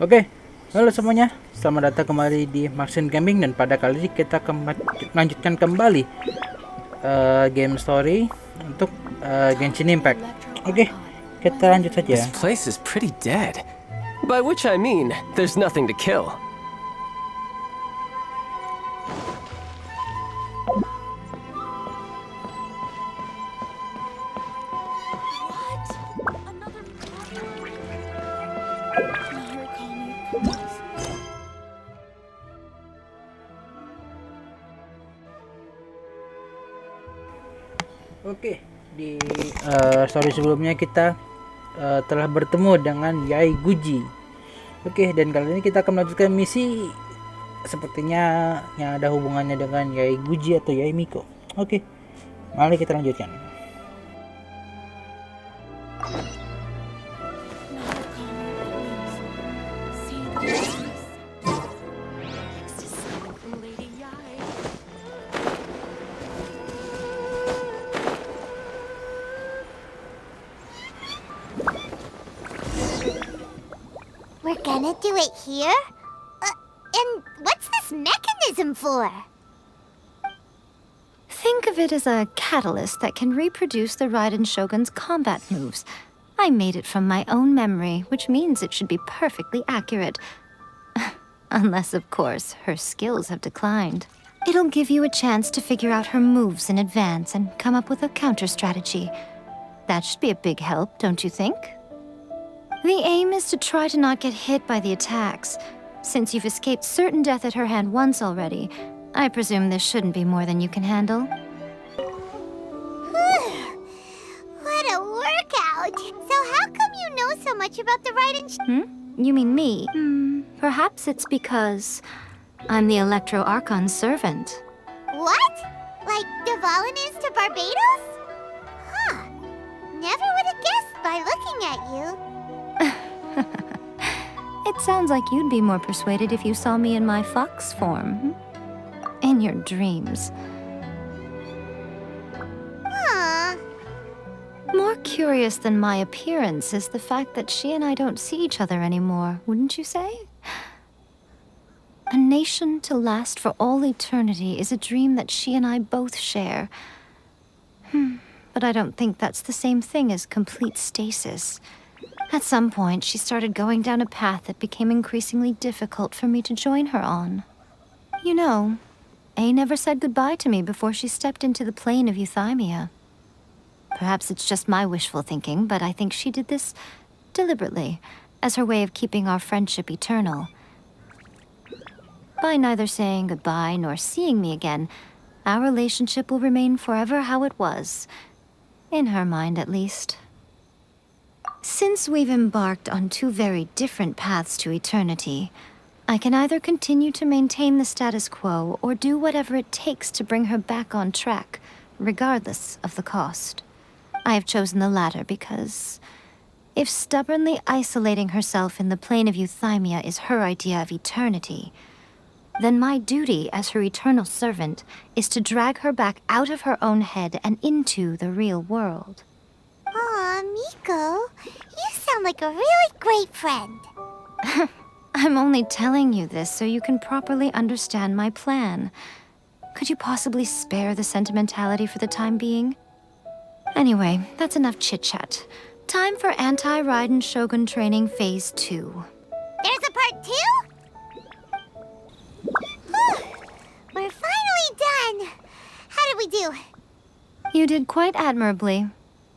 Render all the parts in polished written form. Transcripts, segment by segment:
Oke, halo semuanya. Selamat datang kembali di Maxin Gaming, dan pada kali ini kita melanjutkan kembali game story untuk Genshin Impact. Oke, kita lanjut saja. This place is pretty dead. By which I mean, there's nothing to kill. Oke, di story sebelumnya kita telah bertemu dengan Yai Guji. Oke, dan kali ini kita akan melanjutkan misi sepertinya yang ada hubungannya dengan Yai Guji atau Yai Miko. Oke, mari kita lanjutkan. We're gonna do it here? And what's this mechanism for? Think of it as a catalyst that can reproduce the Raiden Shogun's combat moves. I made it from my own memory, which means it should be perfectly accurate. Unless, of course, her skills have declined. It'll give you a chance to figure out her moves in advance and come up with a counter strategy. That should be a big help, don't you think? The aim is to try to not get hit by the attacks. Since you've escaped certain death at her hand once already, I presume this shouldn't be more than you can handle. What a workout! So how come you know so much about the Raiden You mean me? Perhaps it's because I'm the Archon's servant. What? Like Devalin is to Barbados? Huh. Never would have guessed by looking at you. It sounds like you'd be more persuaded if you saw me in my fox form. In your dreams. Aw. More curious than my appearance is the fact that she and I don't see each other anymore, wouldn't you say? A nation to last for all eternity is a dream that she and I both share. But I don't think that's the same thing as complete stasis. At some point, she started going down a path that became increasingly difficult for me to join her on. You know, A never said goodbye to me before she stepped into the plane of Euthymia. Perhaps it's just my wishful thinking, but I think she did this deliberately, as her way of keeping our friendship eternal. By neither saying goodbye nor seeing me again, our relationship will remain forever how it was. In her mind, at least. Since we've embarked on two very different paths to eternity, I can either continue to maintain the status quo or do whatever it takes to bring her back on track, regardless of the cost. I have chosen the latter because if stubbornly isolating herself in the plane of Euthymia is her idea of eternity, then my duty as her eternal servant is to drag her back out of her own head and into the real world. Aw, Miko, you sound like a really great friend. I'm only telling you this so you can properly understand my plan. Could you possibly spare the sentimentality for the time being? Anyway, that's enough chit-chat. Time for Anti-Raiden Shogun Training Phase 2. There's a part 2? We're finally done. How did we do? You did quite admirably.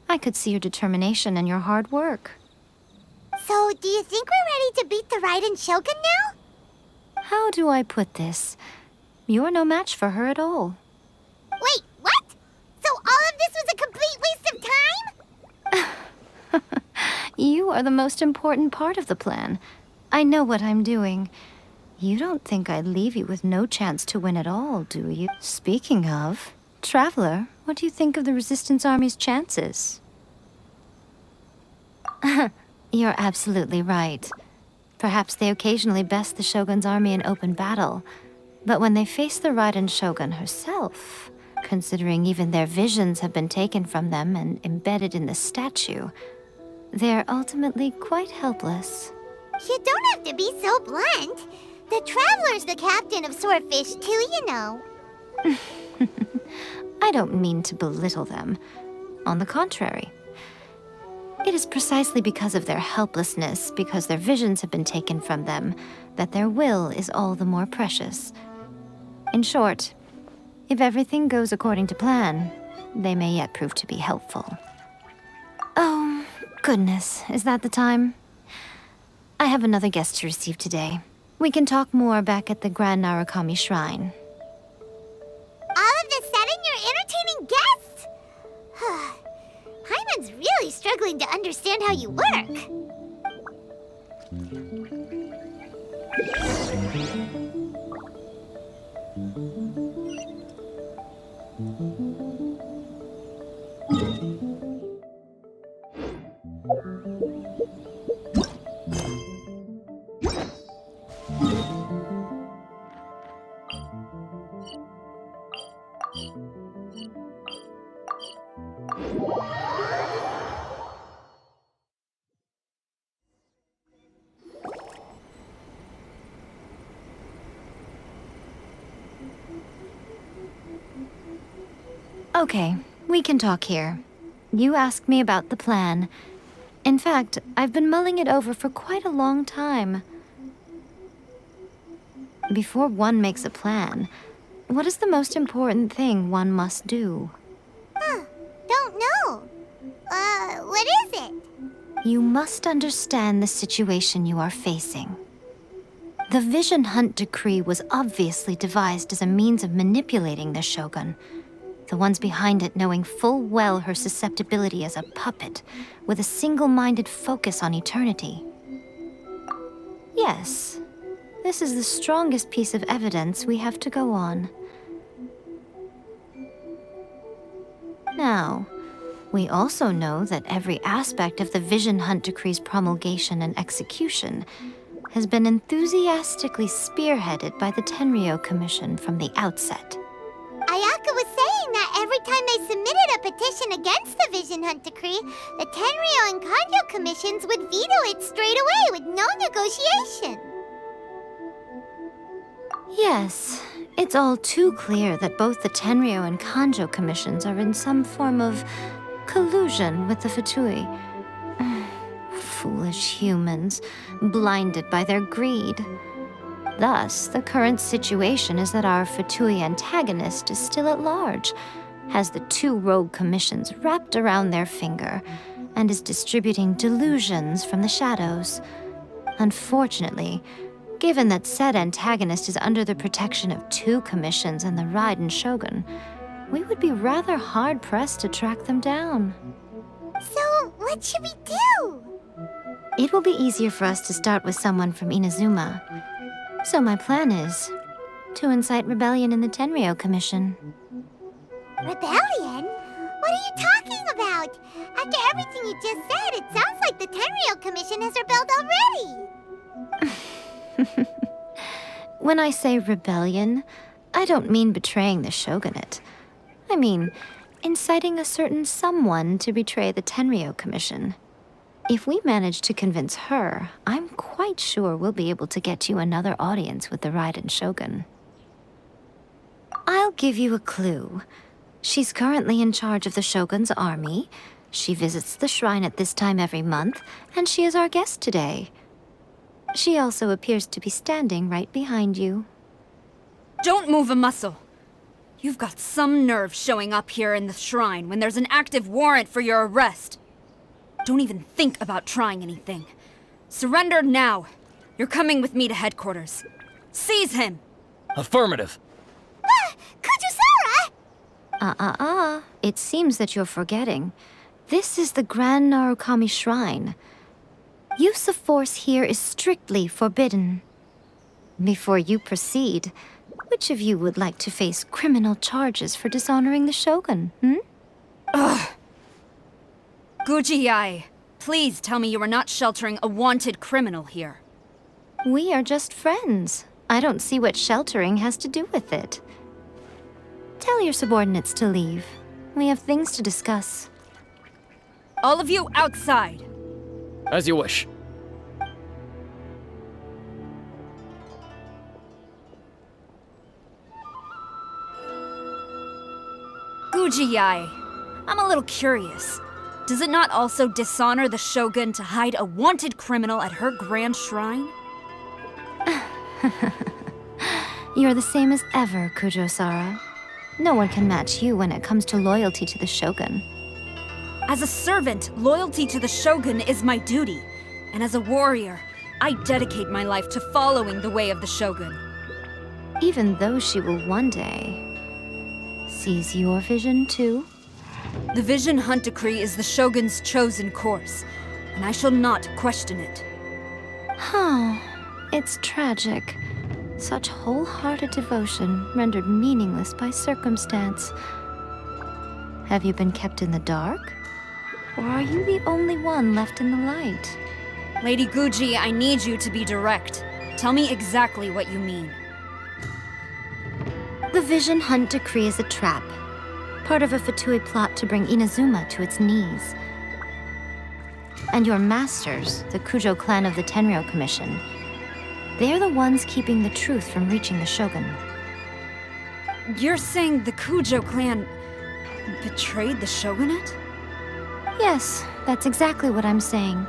I could see your determination and your hard work. So, do you think we're ready to beat the Raiden Shogun now? How do I put this? You're no match for her at all. Wait, what? So all of this was a complete waste of time? You are the most important part of the plan. I know what I'm doing. You don't think I'd leave you with no chance to win at all, do you? Speaking of, Traveler, what do you think of the Resistance Army's chances? You're absolutely right. Perhaps they occasionally best the Shogun's army in open battle, but when they face the Raiden Shogun herself, considering even their visions have been taken from them and embedded in the statue, they're ultimately quite helpless. You don't have to be so blunt. The Traveler's the captain of Swordfish too, you know. I don't mean to belittle them. On the contrary. It is precisely because of their helplessness, because their visions have been taken from them, that their will is all the more precious. In short, if everything goes according to plan, they may yet prove to be helpful. Oh, goodness, is that the time? I have another guest to receive today. We can talk more back at the Grand Narukami Shrine. All of a sudden, you're entertaining guests? Paimon's really struggling to understand how you work. Okay, we can talk here. You asked me about the plan. In fact, I've been mulling it over for quite a long time. Before one makes a plan, what is the most important thing one must do? Don't know. What is it? You must understand the situation you are facing. The Vision Hunt Decree was obviously devised as a means of manipulating the Shogun. The ones behind it knowing full well her susceptibility as a puppet, with a single-minded focus on eternity. Yes, this is the strongest piece of evidence we have to go on. Now, we also know that every aspect of the Vision Hunt Decree's promulgation and execution has been enthusiastically spearheaded by the Tenryou Commission from the outset. Ayaka was saying that every time they submitted a petition against the Vision Hunt Decree, the Tenryou and Kanjo commissions would veto it straight away with no negotiation. Yes, it's all too clear that both the Tenryou and Kanjo commissions are in some form of collusion with the Fatui. Foolish humans, blinded by their greed. Thus, the current situation is that our Fatui antagonist is still at large, has the two rogue commissions wrapped around their finger, and is distributing delusions from the shadows. Unfortunately, given that said antagonist is under the protection of two commissions and the Raiden Shogun, we would be rather hard-pressed to track them down. So, what should we do? It will be easier for us to start with someone from Inazuma. So my plan is to incite rebellion in the Tenryou Commission. Rebellion? What are you talking about? After everything you just said, it sounds like the Tenryou Commission has rebelled already. When I say rebellion, I don't mean betraying the shogunate. I mean inciting a certain someone to betray the Tenryou Commission. If we manage to convince her, I'm quite sure we'll be able to get you another audience with the Raiden Shogun. I'll give you a clue. She's currently in charge of the Shogun's army. She visits the shrine at this time every month, and she is our guest today. She also appears to be standing right behind you. Don't move a muscle. You've got some nerve showing up here in the shrine when there's an active warrant for your arrest. Don't even think about trying anything. Surrender now. You're coming with me to headquarters. Seize him! Affirmative. Kujusara! It seems that you're forgetting. This is the Grand Narukami Shrine. Use of force here is strictly forbidden. Before you proceed, which of you would like to face criminal charges for dishonoring the Shogun, Ugh! Guji-ai, please tell me you are not sheltering a wanted criminal here. We are just friends. I don't see what sheltering has to do with it. Tell your subordinates to leave. We have things to discuss. All of you outside! As you wish. Gujiyai, I'm a little curious. Does it not also dishonor the Shogun to hide a wanted criminal at her grand shrine? You're the same as ever, Kujo-Sara. No one can match you when it comes to loyalty to the Shogun. As a servant, loyalty to the Shogun is my duty. And as a warrior, I dedicate my life to following the way of the Shogun. Even though she will one day seize your vision too? The Vision Hunt Decree is the Shogun's chosen course, and I shall not question it. Oh, it's tragic. Such wholehearted devotion rendered meaningless by circumstance. Have you been kept in the dark? Or are you the only one left in the light? Lady Guji, I need you to be direct. Tell me exactly what you mean. The Vision Hunt Decree is a trap. Part of a Fatui plot to bring Inazuma to its knees. And your masters, the Kujo clan of the Tenryou Commission, they're the ones keeping the truth from reaching the Shogun. You're saying the Kujo clan betrayed the Shogunate? Yes, that's exactly what I'm saying.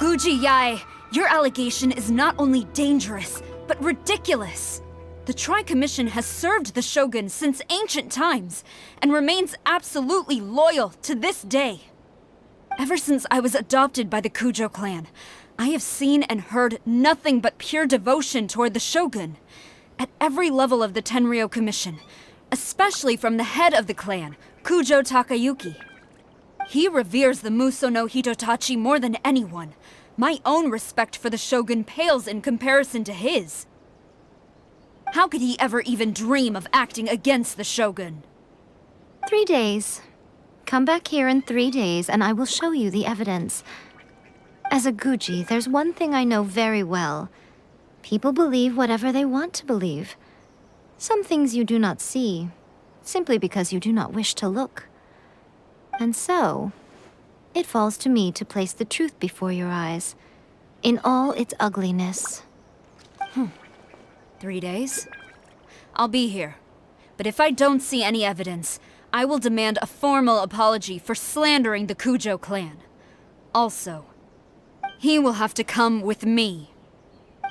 Guji Yai, your allegation is not only dangerous, but ridiculous. The Tri-Commission has served the Shogun since ancient times, and remains absolutely loyal to this day. Ever since I was adopted by the Kujo clan, I have seen and heard nothing but pure devotion toward the Shogun. At every level of the Tenryou Commission, especially from the head of the clan, Kujo Takayuki. He reveres the Muso no Hitotachi more than anyone. My own respect for the Shogun pales in comparison to his. How could he ever even dream of acting against the Shogun? 3 days. Come back here in 3 days and I will show you the evidence. As a Guji, there's one thing I know very well. People believe whatever they want to believe. Some things you do not see, simply because you do not wish to look. And so, it falls to me to place the truth before your eyes, in all its ugliness. 3 days? I'll be here. But if I don't see any evidence, I will demand a formal apology for slandering the Kujo clan. Also, he will have to come with me.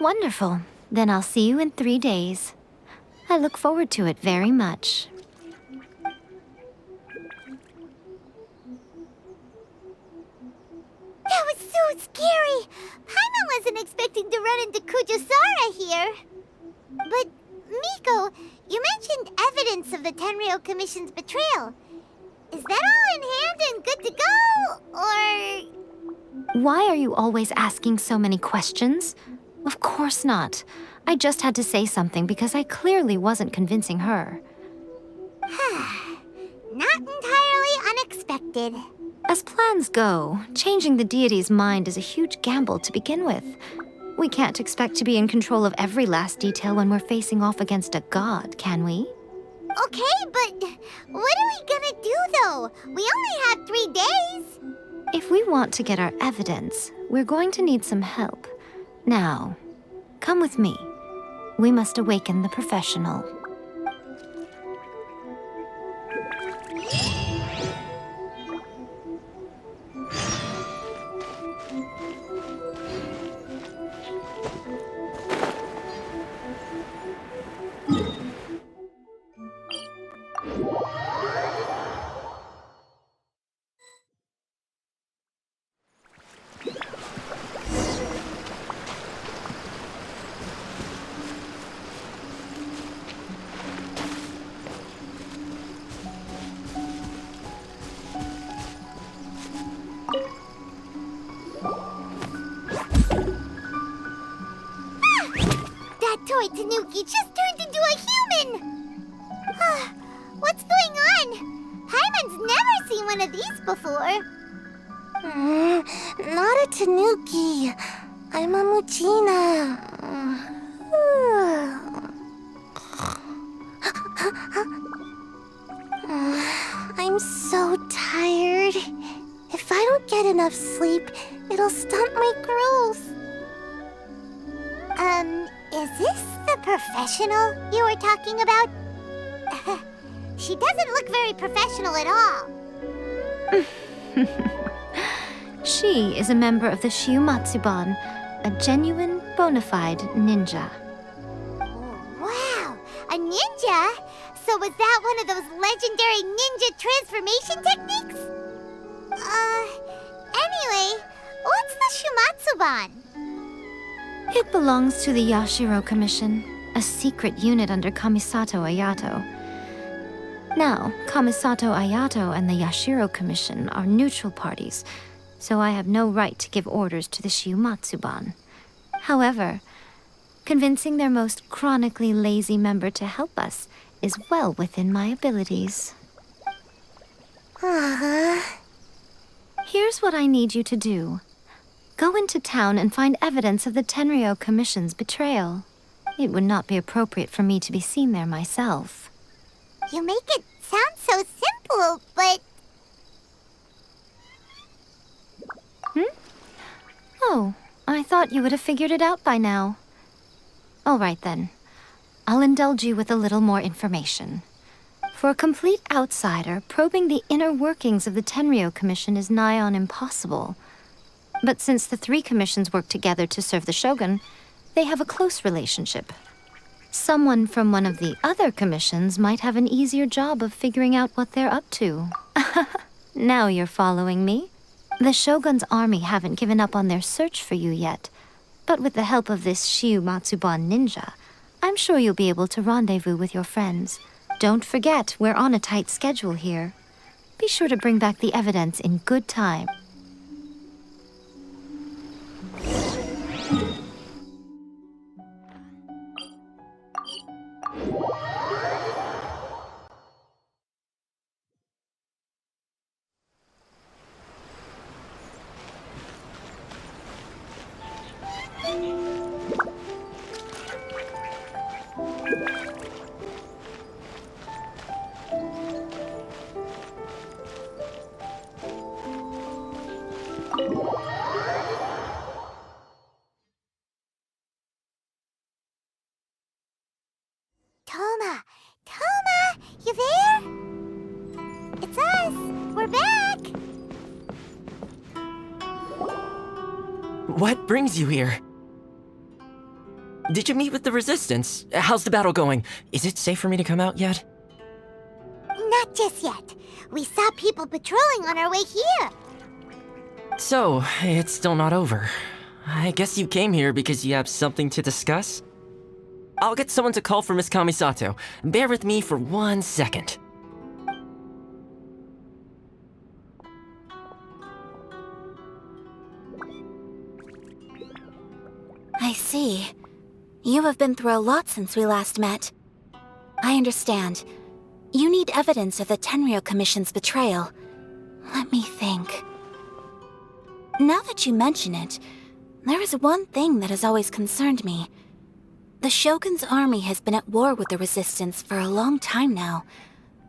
Wonderful. Then I'll see you in 3 days. I look forward to it very much. That was so scary! Paimon wasn't expecting to run into Kujo-Sara here. But, Miko, you mentioned evidence of the Tenryou Commission's betrayal. Is that all in hand and good to go, or...? Why are you always asking so many questions? Of course not. I just had to say something because I clearly wasn't convincing her. Not entirely unexpected. As plans go, changing the deity's mind is a huge gamble to begin with. We can't expect to be in control of every last detail when we're facing off against a god, can we? Okay, but what are we gonna do, though? We only have 3 days. If we want to get our evidence, we're going to need some help. Now, come with me. We must awaken the professional. That toy Tanuki just turned into a human! What's going on? Paimon's never seen one of these before. Not a Tanuki. I'm a Muchina. I'm so tired. If I don't get enough sleep, it'll stunt my growth. Is this the professional you were talking about? She she doesn't look very professional at all. She is a member of the Shiumatsuban, a genuine, bona fide ninja. Wow, a ninja? So was that one of those legendary ninja transformation techniques? Anyway, what's the Shiumatsuban? It belongs to the Yashiro Commission, a secret unit under Kamisato Ayato. Now, Kamisato Ayato and the Yashiro Commission are neutral parties, so I have no right to give orders to the Shiumatsuban. However, convincing their most chronically lazy member to help us is well within my abilities. Here's what I need you to do. Go into town and find evidence of the Tenryou Commission's betrayal. It would not be appropriate for me to be seen there myself. You make it sound so simple, but... Oh, I thought you would have figured it out by now. All right then. I'll indulge you with a little more information. For a complete outsider, probing the inner workings of the Tenryou Commission is nigh on impossible. But since the three commissions work together to serve the Shogun, they have a close relationship. Someone from one of the other commissions might have an easier job of figuring out what they're up to. Now you're following me. The Shogun's army haven't given up on their search for you yet, but with the help of this Shiumatsuban ninja, I'm sure you'll be able to rendezvous with your friends. Don't forget, we're on a tight schedule here. Be sure to bring back the evidence in good time. Toma, you there? It's us. We're back. What brings you here? Did you meet with the Resistance? How's the battle going? Is it safe for me to come out yet? Not just yet. We saw people patrolling on our way here. So, it's still not over. I guess you came here because you have something to discuss? I'll get someone to call for Miss Kamisato. Bear with me for 1 second. I see. You have been through a lot since we last met. I understand. You need evidence of the Tenryou Commission's betrayal. Let me think. Now that you mention it, there is one thing that has always concerned me. The Shogun's army has been at war with the Resistance for a long time now,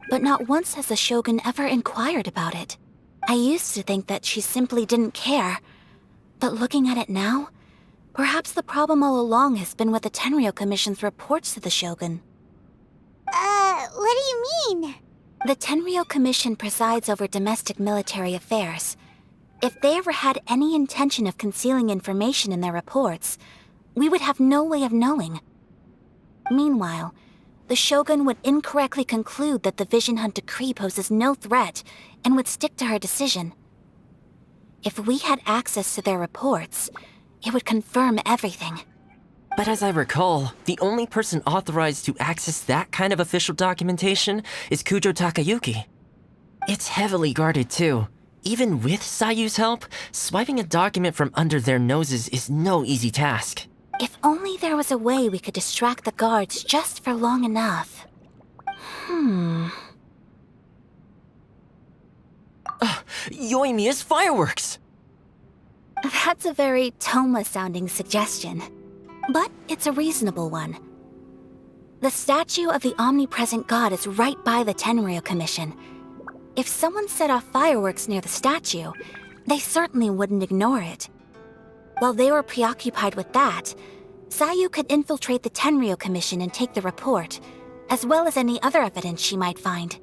but not once has the Shogun ever inquired about it. I used to think that she simply didn't care, but looking at it now, perhaps the problem all along has been with the Tenryou Commission's reports to the Shogun. What do you mean? The Tenryou Commission presides over domestic military affairs. If they ever had any intention of concealing information in their reports, we would have no way of knowing. Meanwhile, the Shogun would incorrectly conclude that the Vision Hunt decree poses no threat and would stick to her decision. If we had access to their reports, it would confirm everything. But as I recall, the only person authorized to access that kind of official documentation is Kujo Takayuki. It's heavily guarded too. Even with Sayu's help, swiping a document from under their noses is no easy task. If only there was a way we could distract the guards just for long enough. Yoimiya's fireworks! That's a very Toma-sounding suggestion. But it's a reasonable one. The statue of the omnipresent god is right by the Tenryou Commission. If someone set off fireworks near the statue, they certainly wouldn't ignore it. While they were preoccupied with that, Sayu could infiltrate the Tenryou Commission and take the report, as well as any other evidence she might find.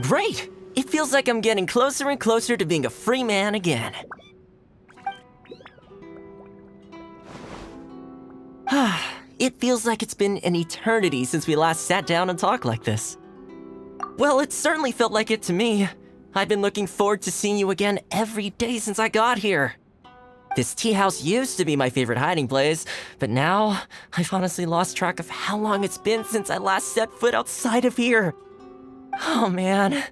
Great! It feels like I'm getting closer and closer to being a free man again. It feels like it's been an eternity since we last sat down and talked like this. Well, it certainly felt like it to me. I've been looking forward to seeing you again every day since I got here. This tea house used to be my favorite hiding place, but now I've honestly lost track of how long it's been since I last set foot outside of here. Oh man,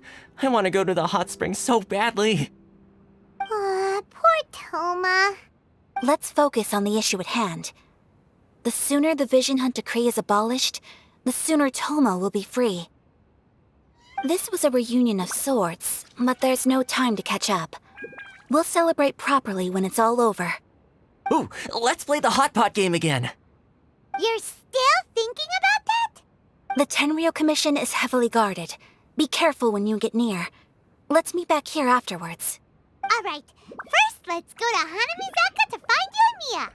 I want to go to the hot springs so badly. Poor Toma. Let's focus on the issue at hand. The sooner the Vision Hunt decree is abolished, the sooner Toma will be free. This was a reunion of sorts, but there's no time to catch up. We'll celebrate properly when it's all over. Ooh, let's play the hot pot game again. You're still thinking about that? The Tenryou Commission is heavily guarded. Be careful when you get near. Let's meet back here afterwards. Alright, first let's go to Hanamizaka to find Yoimiya.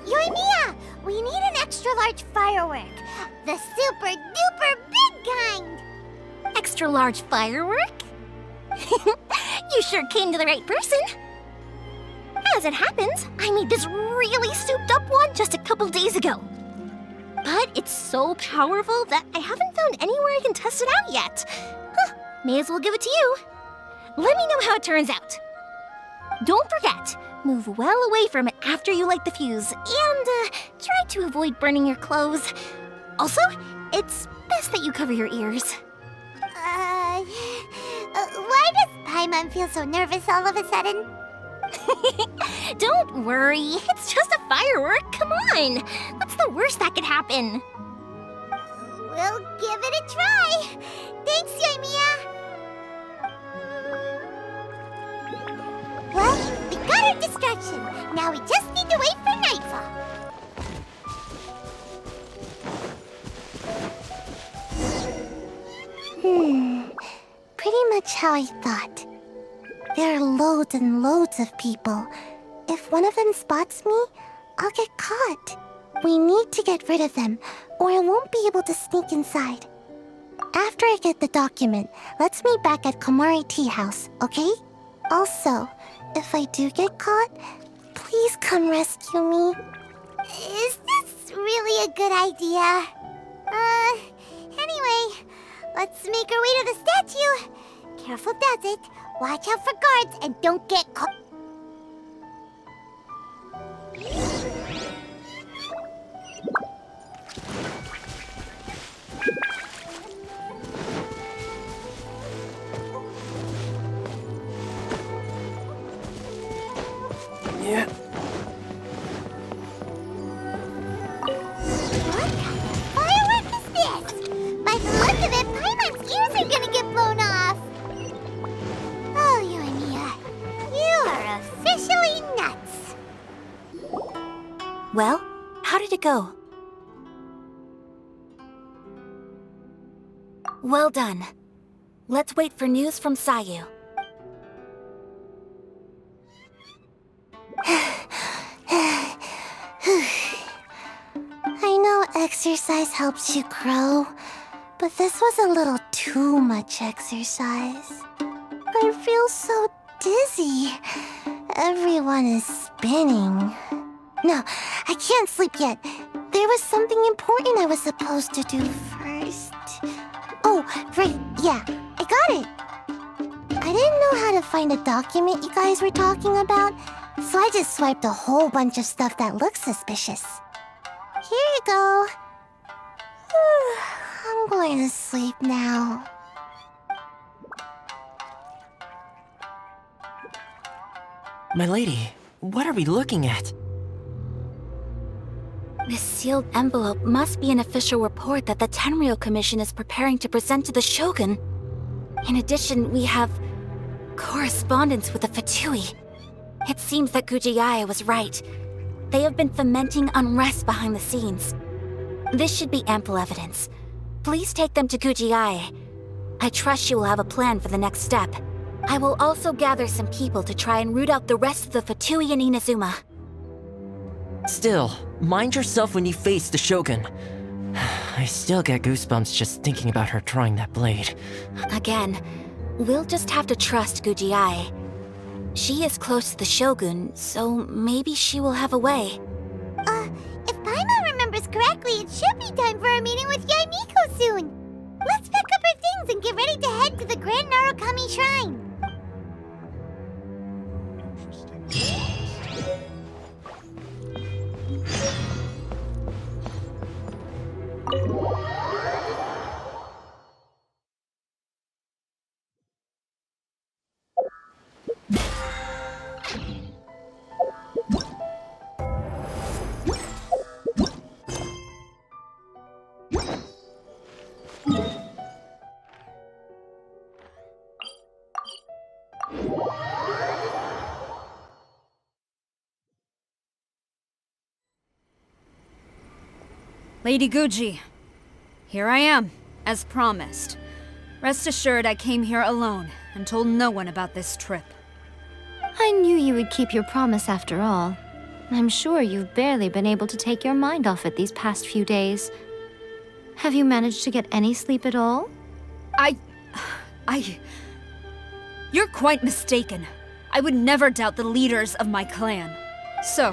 Yoimiya, we need an extra large firework. The super duper big kind. Extra large firework? You sure came to the right person. As it happens, I made this really souped up one just a couple days ago. But it's so powerful that I haven't found anywhere I can test it out yet. Huh, may as well give it to you. Let me know how it turns out. Don't forget, move well away from it after you light the fuse, and try to avoid burning your clothes. Also, it's best that you cover your ears. Why does Paimon feel so nervous all of a sudden? Don't worry, it's just a firework, come on! What's the worst that could happen? We'll give it a try. Thanks, Yoimiya. Well, we got our distraction. Now we just need to wait for nightfall. Pretty much how I thought. There are loads and loads of people. If one of them spots me, I'll get caught. We need to get rid of them, or I won't be able to sneak inside. After I get the document, let's meet back at Komari Tea House, okay? Also, if I do get caught, please come rescue me. Is this really a good idea? Anyway, let's make our way to the statue. Careful does it. Watch out for guards and don't get caught. Yeah. What kind of firework is this? By the look of it, Paimon's ears are gonna get blown off. Oh, Yoimiya, you are officially nuts. Well, how did it go? Well done. Let's wait for news from Sayu. I know exercise helps you grow, but this was a little too much exercise. I feel so dizzy. Everyone is spinning. No, I can't sleep yet. There was something important I was supposed to do first. Oh, right, yeah, I got it. I didn't know how to find a document you guys were talking about, so I just swiped a whole bunch of stuff that looks suspicious. Here you go. I'm going to sleep now. My lady, what are we looking at? This sealed envelope must be an official report that the Tenryou Commission is preparing to present to the Shogun. In addition, we have correspondence with the Fatui. It seems that Gujiae was right. They have been fomenting unrest behind the scenes. This should be ample evidence. Please take them to Gujiae. I trust you will have a plan for the next step. I will also gather some people to try and root out the rest of the Fatui in Inazuma. Still, mind yourself when you face the Shogun. I still get goosebumps just thinking about her drawing that blade. Again, we'll just have to trust Gujiae. She is close to the Shogun, so maybe she will have a way. If Paimon remembers correctly, it should be time for our meeting with Yaimiko soon. Let's pack up our things and get ready to head to the Grand Narukami Shrine. Lady Guji, here I am, as promised. Rest assured I came here alone and told no one about this trip. I knew you would keep your promise after all. I'm sure you've barely been able to take your mind off it these past few days. Have you managed to get any sleep at all? You're quite mistaken. I would never doubt the leaders of my clan. So,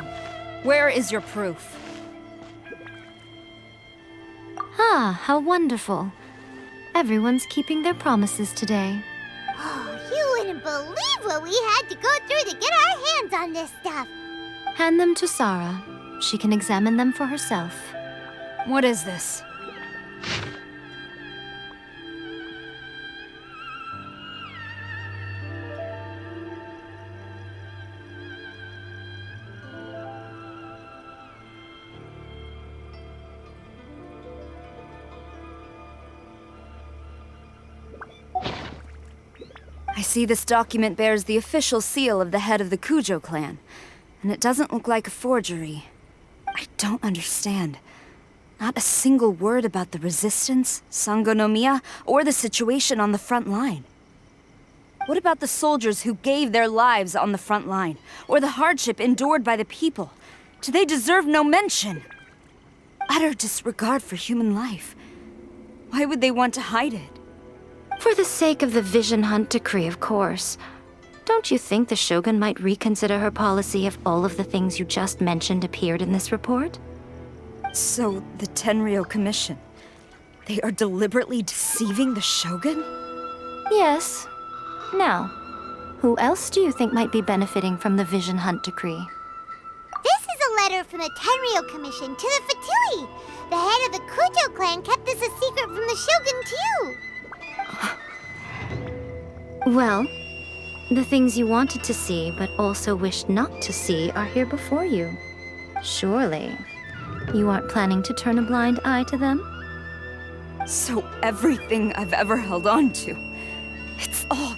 where is your proof? Ah, how wonderful. Everyone's keeping their promises today. Oh, you wouldn't believe what we had to go through to get our hands on this stuff. Hand them to Sarah. She can examine them for herself. What is this? I see this document bears the official seal of the head of the Kujo clan, and it doesn't look like a forgery. I don't understand. Not a single word about the resistance, Sangonomiya, or the situation on the front line. What about the soldiers who gave their lives on the front line, or the hardship endured by the people? Do they deserve no mention? Utter disregard for human life. Why would they want to hide it? For the sake of the Vision Hunt decree, of course. Don't you think the Shogun might reconsider her policy if all of the things you just mentioned appeared in this report? So, the Tenryou Commission, they are deliberately deceiving the Shogun? Yes. Now, who else do you think might be benefiting from the Vision Hunt decree? This is a letter from the Tenryou Commission to the Fatui. The head of the Kujo clan kept this a secret from the Shogun, too. Well, the things you wanted to see but also wished not to see are here before you. Surely, you aren't planning to turn a blind eye to them? So everything I've ever held on to, it's all...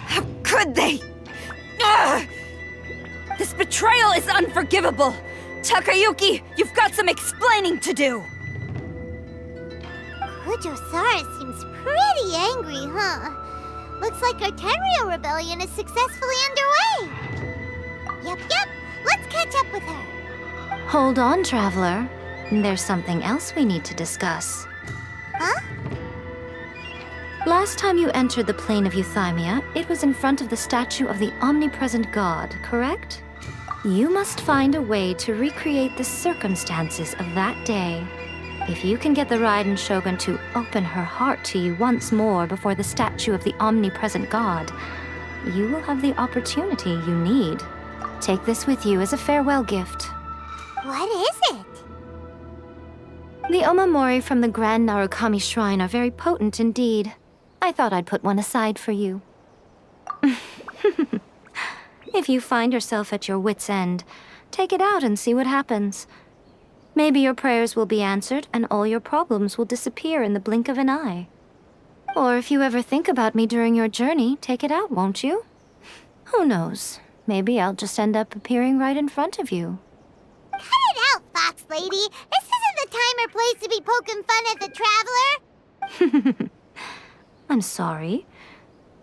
How could they? Ugh! This betrayal is unforgivable! Takayuki, you've got some explaining to do! Kujo-Sara seems pretty angry, huh? Looks like our Tenryou rebellion is successfully underway. Yep, let's catch up with her. Hold on, Traveler. There's something else we need to discuss. Huh? Last time you entered the plane of Euthymia, it was in front of the statue of the Omnipresent God, correct? You must find a way to recreate the circumstances of that day. If you can get the Raiden Shogun to open her heart to you once more before the statue of the Omnipresent God, you will have the opportunity you need. Take this with you as a farewell gift. What is it? The omamori from the Grand Narukami Shrine are very potent indeed. I thought I'd put one aside for you. If you find yourself at your wit's end, take it out and see what happens. Maybe your prayers will be answered and all your problems will disappear in the blink of an eye. Or if you ever think about me during your journey, take it out, won't you? Who knows? Maybe I'll just end up appearing right in front of you. Cut it out, Fox Lady. This isn't the time or place to be poking fun at the Traveler. I'm sorry.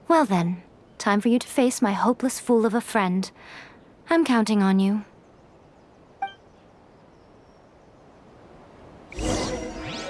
Well then, time for you to face my hopeless fool of a friend. I'm counting on you.